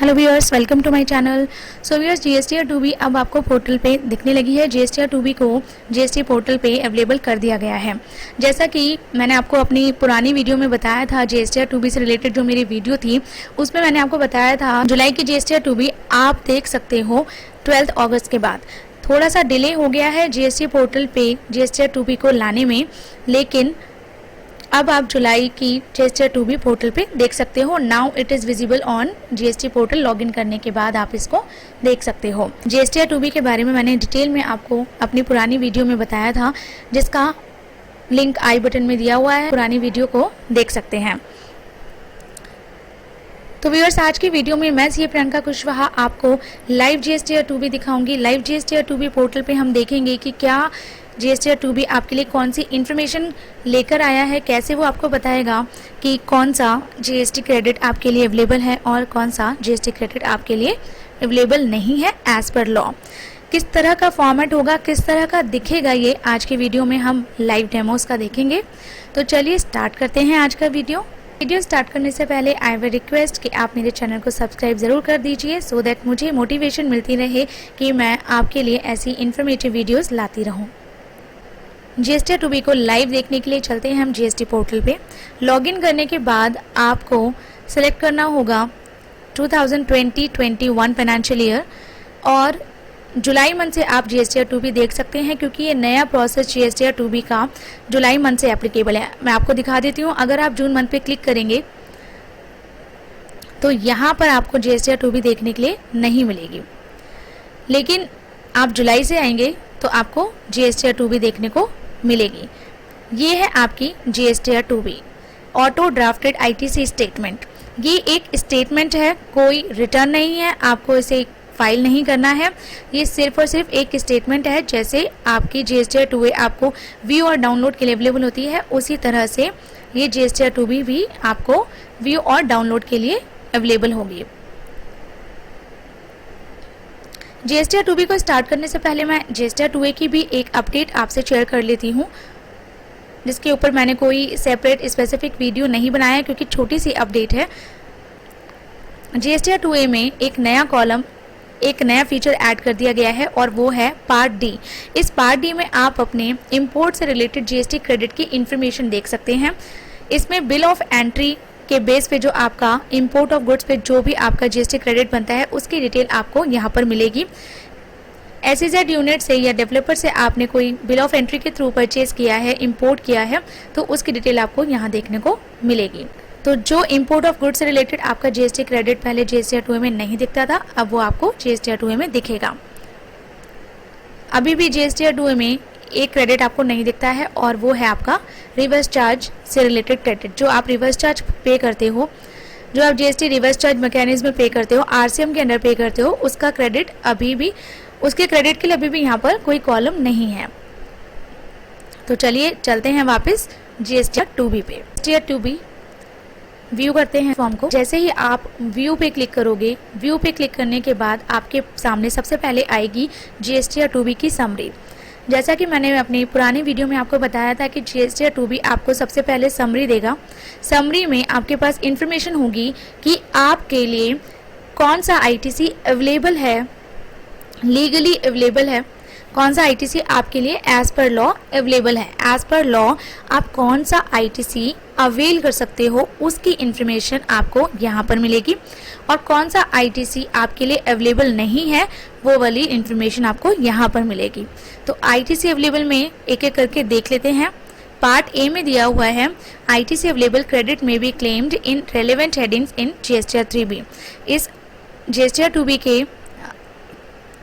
Hello viewers, welcome to my channel. So viewers, GSTR 2B अब आपको portal पे दिखने लगी है। जीएसटीआर 2B को जीएसटी पोर्टल पे अवेलेबल कर दिया गया है। जैसा कि मैंने आपको अपनी पुरानी वीडियो में बताया था, जीएसटीआर 2B से रिलेटेड जो मेरी वीडियो थी उसमें मैंने आपको बताया था जुलाई की जीएसटीआर 2B आप देख सकते हो 12 अगस्त के बाद। थोड़ा सा डिले हो गया है जीएसटी पोर्टल पे जीएसटीआर 2B को लाने में, लेकिन अब आप जुलाई की जीएसटीआर 2B पोर्टल पे देख सकते हो। Now it is visible on GST portal. Login करने के बाद आप इसको देख सकते हो। जीएसटीआर 2B के बारे में मैंने डिटेल में आपको अपनी पुरानी वीडियो में बताया था, जिसका लिंक आई बटन में दिया हुआ है। पुरानी वीडियो को देख सकते हैं। तो व्यूअर्स, आज की वीडियो में मैं सी प्रियंका कुशवाहा आपको लाइव जीएसटीआर 2B दिखाऊंगी। लाइव जीएसटीआर 2B पोर्टल पे हम देखेंगे कि क्या जीएसटीआर 2B आपके लिए कौन सी इन्फॉर्मेशन लेकर आया है, कैसे वो आपको बताएगा कि कौन सा जीएसटी क्रेडिट आपके लिए अवेलेबल है और कौन सा जीएसटी क्रेडिट आपके लिए अवेलेबल नहीं है एज पर लॉ। किस तरह का फॉर्मेट होगा, किस तरह का दिखेगा, ये आज की वीडियो में हम लाइव डेमोस का देखेंगे। तो चलिए स्टार्ट करते हैं आज का वीडियो स्टार्ट करने से पहले आई विल रिक्वेस्ट कि आप मेरे चैनल को सब्सक्राइब ज़रूर कर दीजिए, सो दैट मुझे मोटिवेशन मिलती रहे कि मैं आपके लिए ऐसी इन्फॉर्मेटिव वीडियोस लाती रहूं। जीएसटीआर 2B को लाइव देखने के लिए चलते हैं हम जीएसटी पोर्टल पे। लॉगिन करने के बाद आपको सिलेक्ट करना होगा 2020-21 फाइनेंशियल ईयर, और जुलाई मंथ से आप जीएसटीआर 2B देख सकते हैं, क्योंकि ये नया प्रोसेस जीएसटीआर 2B का जुलाई मंथ से एप्लीकेबल है। मैं आपको दिखा देती हूँ। अगर आप जून मंथ पे क्लिक करेंगे तो यहाँ पर आपको जीएसटीआर 2B देखने के लिए नहीं मिलेगी, लेकिन आप जुलाई से आएंगे तो आपको जीएसटीआर 2B देखने को मिलेगी। ये है आपकी GSTR 2B auto drafted ITC statement. ये एक स्टेटमेंट है, कोई रिटर्न नहीं है, आपको इसे फाइल नहीं करना है। ये सिर्फ और सिर्फ एक स्टेटमेंट है। जैसे आपकी जीएसटीआर 2A आपको व्यू और डाउनलोड के लिए अवेलेबल होती है, उसी तरह से ये जीएसटीआर 2B भी आपको व्यू और डाउनलोड के लिए अवेलेबल होगी। जीएसटीआर 2B को स्टार्ट करने से पहले मैं जीएसटीआर 2A की भी एक अपडेट आपसे शेयर कर लेती हूँ, जिसके ऊपर मैंने कोई सेपरेट स्पेसिफिक वीडियो नहीं बनाया, क्योंकि छोटी सी अपडेट है। जीएसटीआर 2A में एक नया कॉलम, एक नया फीचर ऐड कर दिया गया है, और वो है पार्ट डी। इस पार्ट डी में आप अपने इंपोर्ट से रिलेटेड जीएसटी क्रेडिट की इंफॉर्मेशन देख सकते हैं। इसमें बिल ऑफ एंट्री के बेस पे जो आपका इंपोर्ट ऑफ गुड्स पे जो भी आपका जीएसटी क्रेडिट बनता है, उसकी डिटेल आपको यहाँ पर मिलेगी। एसईजेड यूनिट से या डेवलपर से आपने कोई बिल ऑफ एंट्री के थ्रू परचेज किया है, इंपोर्ट किया है, तो उसकी डिटेल आपको यहाँ देखने को मिलेगी। तो जो इंपोर्ट ऑफ गुड्स से रिलेटेड आपका जीएसटी क्रेडिट पहले जीएसटीआर 2A में नहीं दिखता था, अब वो आपको जीएसटीआर 2A में दिखेगा। अभी भी जीएसटीआर 2A में एक क्रेडिट आपको नहीं दिखता है, और वो है आपका रिवर्स चार्ज से रिलेटेड क्रेडिट। जो आप रिवर्स चार्ज पे करते हो, जो आप जीएसटी रिवर्स चार्ज मैकेनिज्म में पे करते हो, आरसीएम के अंडर पे करते हो, उसका क्रेडिट अभी भी, उसके क्रेडिट के लिए अभी भी यहाँ पर कोई कॉलम नहीं है। तो चलिए चलते हैं वापस जीएसटीआर 2B पे। जीएसटीआर 2B व्यू करते हैं फॉर्म को। जैसे ही आप व्यू पे क्लिक करोगे, व्यू पे क्लिक करने के बाद आपके सामने सबसे पहले आएगी जीएसटीआर 2B की समरी। जैसा कि मैंने अपनी पुरानी वीडियो में आपको बताया था कि जीएसटीआर 2B आपको सबसे पहले समरी देगा। समरी में आपके पास इंफॉर्मेशन होगी कि आपके लिए कौन सा आईटीसी अवेलेबल है, लीगली अवेलेबल है, कौन सा आईटीसी आपके लिए एज पर लॉ अवेलेबल है। एज पर लॉ आप कौन सा आईटीसी अवेल कर सकते हो, उसकी इंफॉर्मेशन आपको यहाँ पर मिलेगी, और कौन सा आईटीसी आपके लिए अवेलेबल नहीं है, वो वाली इंफॉर्मेशन आपको यहाँ पर मिलेगी। तो आईटीसी अवेलेबल में एक एक करके देख लेते हैं। पार्ट ए में दिया हुआ है आईटीसी अवेलेबल क्रेडिट में be claimed in relevant headings in GSTR 3B। इस जीएसटीआर 2B के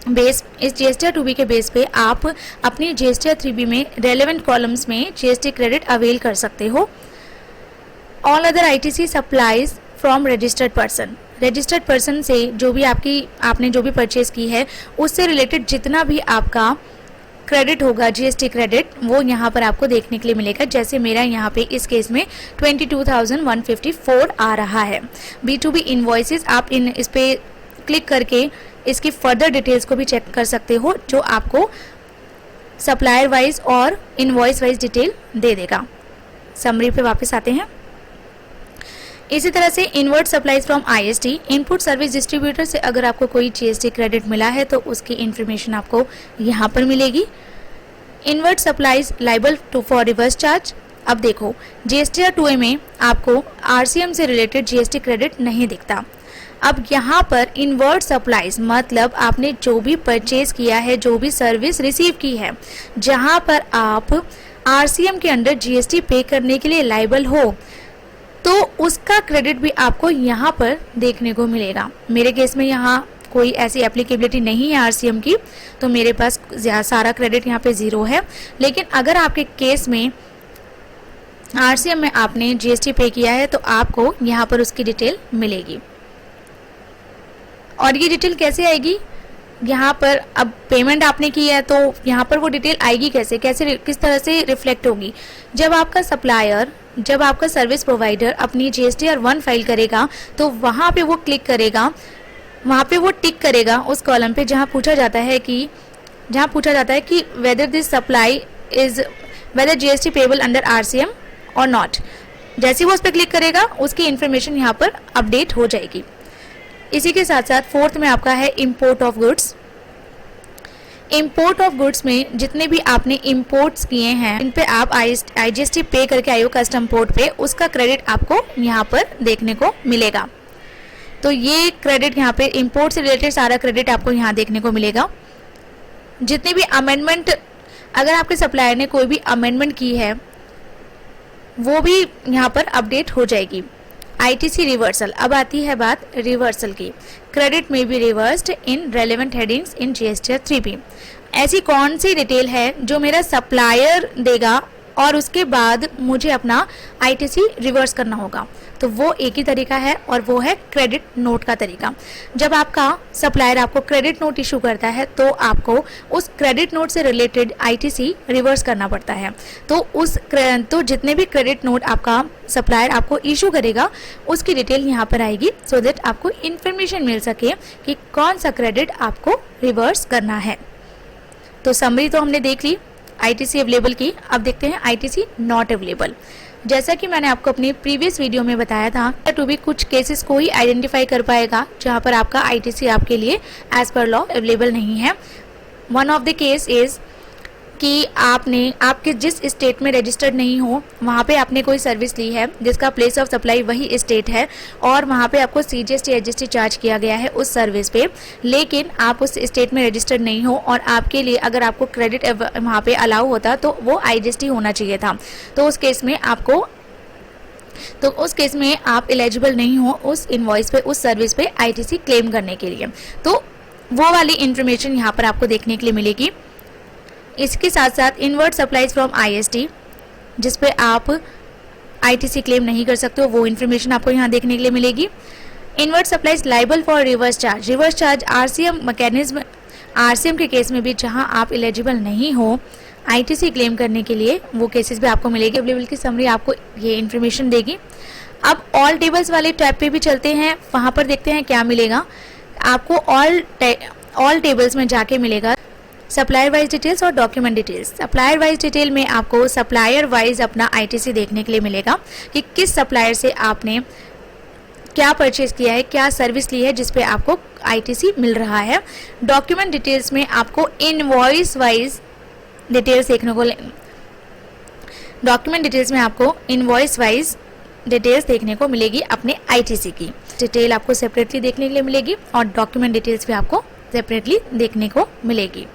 जीएसटीआर 2B के बेस पे आप अपनी जीएसटीआर 3B में रेलेवेंट कॉलम्स में जीएसटी क्रेडिट अवेल कर सकते हो। All other ITC supplies from registered person. Registered person से जो भी आपने जो भी परचेज की है, उससे रिलेटेड जितना भी आपका क्रेडिट होगा, जीएसटी क्रेडिट, वो यहाँ पर आपको देखने के लिए मिलेगा। जैसे मेरा यहाँ पे इस केस में 22,154 आ रहा है। B2B इनवॉइसेस, आप इस पे क्लिक करके इसकी फर्दर डिटेल्स को भी चेक कर सकते हो, जो आपको सप्लायर वाइज और इनवॉइस वाइज डिटेल दे देगा। समरी पे वापस आते हैं। इसी तरह से invert supplies from IST, input service distributor से अगर आपको कोई जीएसटी क्रेडिट मिला है तो उसकी इन्फॉर्मेशन आपको यहाँ पर मिलेगी। Inward supplies liable to for reverse charge. अब देखो जीएसटीआर 2A में आपको आरसीएम से रिलेटेड जीएसटी क्रेडिट नहीं दिखता। अब यहाँ पर इनवर्ट सप्लाईज मतलब आपने जो भी परचेज किया है, जो भी सर्विस रिसीव की है, जहाँ पर आप आरसीएम के अंडर जीएसटी पे करने के लिए लाइबल हो, तो उसका क्रेडिट भी आपको यहाँ पर देखने को मिलेगा। मेरे केस में यहाँ कोई ऐसी एप्लीकेबिलिटी नहीं है आरसीएम की, तो मेरे पास सारा क्रेडिट यहाँ पे 0 है। लेकिन अगर आपके केस में आरसीएम में आपने जीएसटी पे किया है तो आपको यहाँ पर उसकी डिटेल मिलेगी। और ये डिटेल कैसे आएगी, यहाँ पर अब पेमेंट आपने की है तो यहाँ पर वो डिटेल आएगी कैसे, किस तरह से रिफ्लेक्ट होगी। जब आपका सप्लायर, जब आपका सर्विस प्रोवाइडर अपनी जीएसटीआर 1 फाइल करेगा तो वहाँ पे वो क्लिक करेगा, वहाँ पे वो टिक करेगा उस कॉलम पे जहाँ पूछा जाता है कि whether this supply is whether GST payable under RCM और नॉट। जैसे वो उस पर क्लिक करेगा उसकी इन्फॉर्मेशन यहाँ पर अपडेट हो जाएगी। इसी के साथ साथ फोर्थ में आपका है import of goods. Import of goods में जितने भी आपने इंपोर्ट्स किए हैं इन पे आप आईजीएसटी पे करके आए हो कस्टम पोर्ट पे, उसका क्रेडिट आपको यहाँ पर देखने को मिलेगा। तो ये क्रेडिट यहाँ पे इंपोर्ट से रिलेटेड सारा क्रेडिट आपको यहाँ देखने को मिलेगा। जितने भी अमेंडमेंट, अगर आपके सप्लायर ने कोई भी अमेंडमेंट की है वो भी यहाँ पर अपडेट हो जाएगी। आईटीसी रिवर्सल, अब आती है बात रिवर्सल की। क्रेडिट में be reversed in relevant headings in GSTR 3B। ऐसी कौन सी डिटेल है जो मेरा सप्लायर देगा और उसके बाद मुझे अपना आईटीसी रिवर्स करना होगा, तो वो एक ही तरीका है और वो है क्रेडिट नोट का तरीका। जब आपका सप्लायर आपको क्रेडिट नोट इशू करता है तो आपको उस क्रेडिट नोट से रिलेटेड आईटीसी रिवर्स करना पड़ता है। तो जितने भी क्रेडिट नोट आपका सप्लायर आपको इशू करेगा उसकी डिटेल यहाँ पर आएगी, सो दैट आपको इन्फॉर्मेशन मिल सके कि कौन सा क्रेडिट आपको रिवर्स करना है। तो समरी तो हमने देख ली आईटीसी अवेलेबल की। अब देखते हैं आईटीसी नॉट अवेलेबल। जैसा कि मैंने आपको अपनी प्रीवियस वीडियो में बताया था, टू बी कुछ केसेस को ही आइडेंटिफाई कर पाएगा जहां पर आपका आईटीसी आपके लिए एज पर लॉ अवेलेबल नहीं है। One of the case is कि आपके जिस स्टेट में रजिस्टर्ड नहीं हो वहाँ पे आपने कोई सर्विस ली है जिसका प्लेस ऑफ सप्लाई वही स्टेट है और वहाँ पे आपको सीजीएसटी एसजीएसटी चार्ज किया गया है उस सर्विस पे, लेकिन आप उस स्टेट में रजिस्टर्ड नहीं हो और आपके लिए अगर आपको क्रेडिट वहाँ पे अलाउ होता तो वो आईजीएसटी होना चाहिए था। तो उस केस में आप एलिजिबल नहीं हो उस इनवॉइस पे, उस सर्विस पे आईटीसी क्लेम करने के लिए। तो वो वाली इंफॉर्मेशन यहाँ पर आपको देखने के लिए मिलेगी। इसके साथ साथ इनवर्ट सप्लाईज फ्रॉम आईएसटी जिस पे आप आईटीसी क्लेम नहीं कर सकते हो, वो इन्फॉर्मेशन आपको यहाँ देखने के लिए मिलेगी। Inward supplies liable for reverse charge RCM mechanism, RCM के केस में भी जहाँ आप एलिजिबल नहीं हो आईटीसी क्लेम करने के लिए, वो केसेस भी आपको मिलेगी। अवेलेबल की समरी आपको ये इन्फॉर्मेशन देगी। अब ऑल टेबल्स वाले टैब पे भी चलते हैं, वहाँ पर देखते हैं क्या मिलेगा आपको। ऑल टेबल्स में जाके मिलेगा सप्लायर वाइज डिटेल्स और document details. Supplier wise detail में आपको सप्लायर वाइज अपना आईटीसी देखने के लिए मिलेगा कि किस सप्लायर से आपने क्या परचेज किया है, क्या सर्विस ली है जिस पे आपको आईटीसी मिल रहा है। डॉक्यूमेंट डिटेल्स में आपको इनवॉइस वाइज डिटेल्स देखने को, डॉक्यूमेंट डिटेल्स में आपको इनवॉइस वाइज डिटेल्स देखने को मिलेगी अपने आईटीसी की। डिटेल आपको सेपरेटली देखने के लिए मिलेगी और डॉक्यूमेंट डिटेल्स भी आपको सेपरेटली देखने को मिलेगी।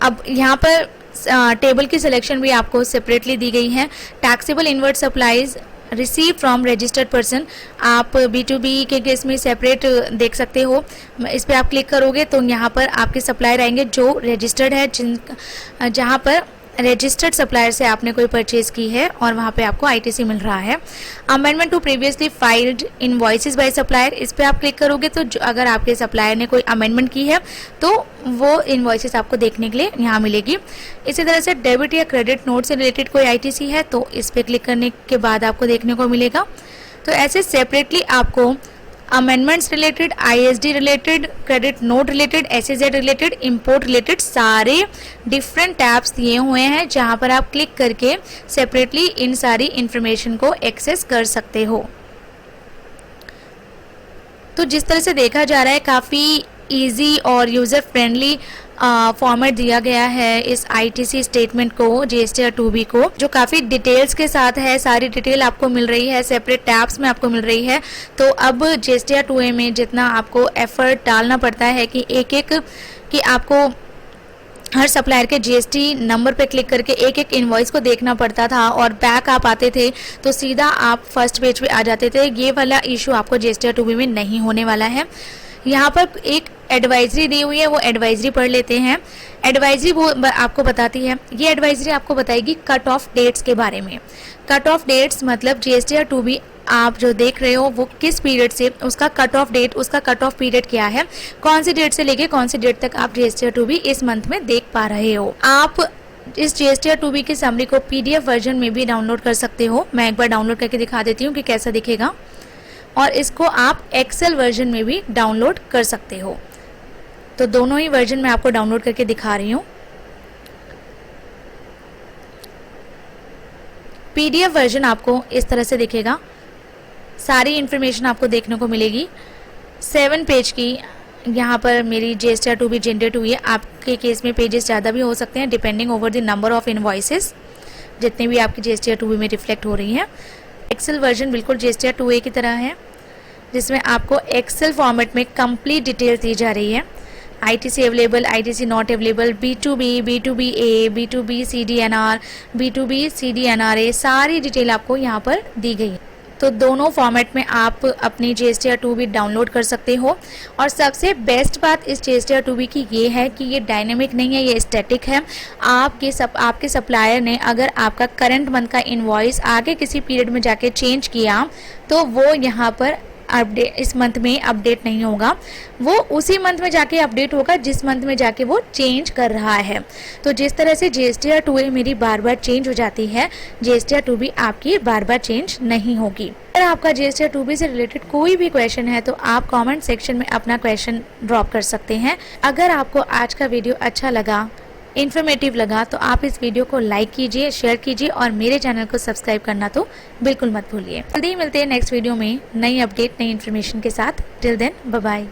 अब यहाँ पर टेबल की सिलेक्शन भी आपको सेपरेटली दी गई है। Taxable invert supplies receive from registered person, आप B2B के केस में सेपरेट देख सकते हो। इस पर आप क्लिक करोगे तो यहाँ पर आपके सप्लायर आएंगे जो रजिस्टर्ड है, जहाँ पर रजिस्टर्ड सप्लायर से आपने कोई परचेज की है और वहाँ पे आपको आईटीसी मिल रहा है। Amendment to previously filed invoices by supplier, इस पे आप क्लिक करोगे तो अगर आपके सप्लायर ने कोई अमेंडमेंट की है तो वो इनवॉइसेस आपको देखने के लिए यहाँ मिलेगी। इसी तरह से डेबिट या क्रेडिट नोट से रिलेटेड कोई आईटीसी है तो इस पर क्लिक करने के बाद आपको देखने को मिलेगा। तो ऐसे सेपरेटली आपको amendments related, ISD related, credit note related, SEZ related, import related, सारे डिफरेंट टैब्स दिए हुए हैं जहां पर आप क्लिक करके सेपरेटली इन सारी इंफॉर्मेशन को एक्सेस कर सकते हो। तो जिस तरह से देखा जा रहा है काफ़ी इजी और यूज़र फ्रेंडली फॉर्मेट दिया गया है इस ITC स्टेटमेंट को, GSTR 2B को, जो काफ़ी डिटेल्स के साथ है। सारी डिटेल आपको मिल रही है, सेपरेट टैब्स में आपको मिल रही है। तो अब GSTR 2A में जितना आपको एफर्ट डालना पड़ता है कि कि आपको हर सप्लायर के GST नंबर पे क्लिक करके एक एक इनवॉइस को देखना पड़ता था और बैक आप आते थे तो सीधा आप फर्स्ट पेज पे आ जाते थे, ये वाला इशू आपको GSTR 2B में नहीं होने वाला है। यहाँ पर एक एडवाइजरी दी हुई है, वो एडवाइजरी पढ़ लेते हैं। एडवाइजरी वो आपको बताती है, ये एडवाइजरी आपको बताएगी कट ऑफ डेट्स के बारे में। कट ऑफ डेट्स मतलब GSTR 2B आप जो देख रहे हो वो किस पीरियड से, उसका कट ऑफ डेट, उसका कट ऑफ पीरियड क्या है, कौन सी डेट से लेके कौन सी डेट तक आप GSTR 2B इस मंथ में देख पा रहे हो। आप इस GSTR 2B की समरी को PDF वर्जन में भी डाउनलोड कर सकते हो। मैं एक बार डाउनलोड करके दिखा देती हूँ कि कैसा दिखेगा, और इसको आप एक्सेल वर्जन में भी डाउनलोड कर सकते हो। तो दोनों ही वर्जन में आपको डाउनलोड करके दिखा रही हूँ। PDF वर्जन आपको इस तरह से दिखेगा, सारी इन्फॉर्मेशन आपको देखने को मिलेगी। 7 पेज की यहाँ पर मेरी GSTR 2B जनरेट हुई है। आपके केस में पेजेस ज़्यादा भी हो सकते हैं depending over the number of invoices जितने भी आपकी GSTR 2B में रिफ्लेक्ट हो रही हैं। एक्सेल वर्जन बिल्कुल GSTR 2A की तरह है, जिसमें आपको एक्सेल फॉर्मेट में कंप्लीट डिटेल दी जा रही है। ITC available, ITC not available, B2B, B2BA, B2B CDNR, B2B CDNRA, सारी डिटेल आपको यहाँ पर दी गई है। तो दोनों फॉर्मेट में आप अपनी GSTR 2B डाउनलोड कर सकते हो। और सबसे बेस्ट बात इस GSTR 2B की ये है कि ये डायनेमिक नहीं है, ये स्टैटिक है। आपके सप्लायर ने अगर आपका करंट मंथ का इनवॉइस आगे किसी पीरियड में जाके चेंज किया तो वो यहाँ पर अपडेट इस मंथ में अपडेट नहीं होगा, वो उसी मंथ में जाके अपडेट होगा जिस मंथ में जाके वो चेंज कर रहा है। तो जिस तरह से GSTR 2A मेरी बार बार चेंज हो जाती है, GSTR 2B आपकी बार बार चेंज नहीं होगी। अगर आपका GSTR 2B से रिलेटेड कोई भी क्वेश्चन है तो आप कमेंट सेक्शन में अपना क्वेश्चन ड्रॉप कर सकते हैं। अगर आपको आज का वीडियो अच्छा लगा, इन्फॉर्मेटिव लगा, तो आप इस वीडियो को लाइक कीजिए, शेयर कीजिए और मेरे चैनल को सब्सक्राइब करना तो बिल्कुल मत भूलिए। जल्दी ही मिलते हैं नेक्स्ट वीडियो में नई अपडेट, नई इन्फॉर्मेशन के साथ। Till then bye bye.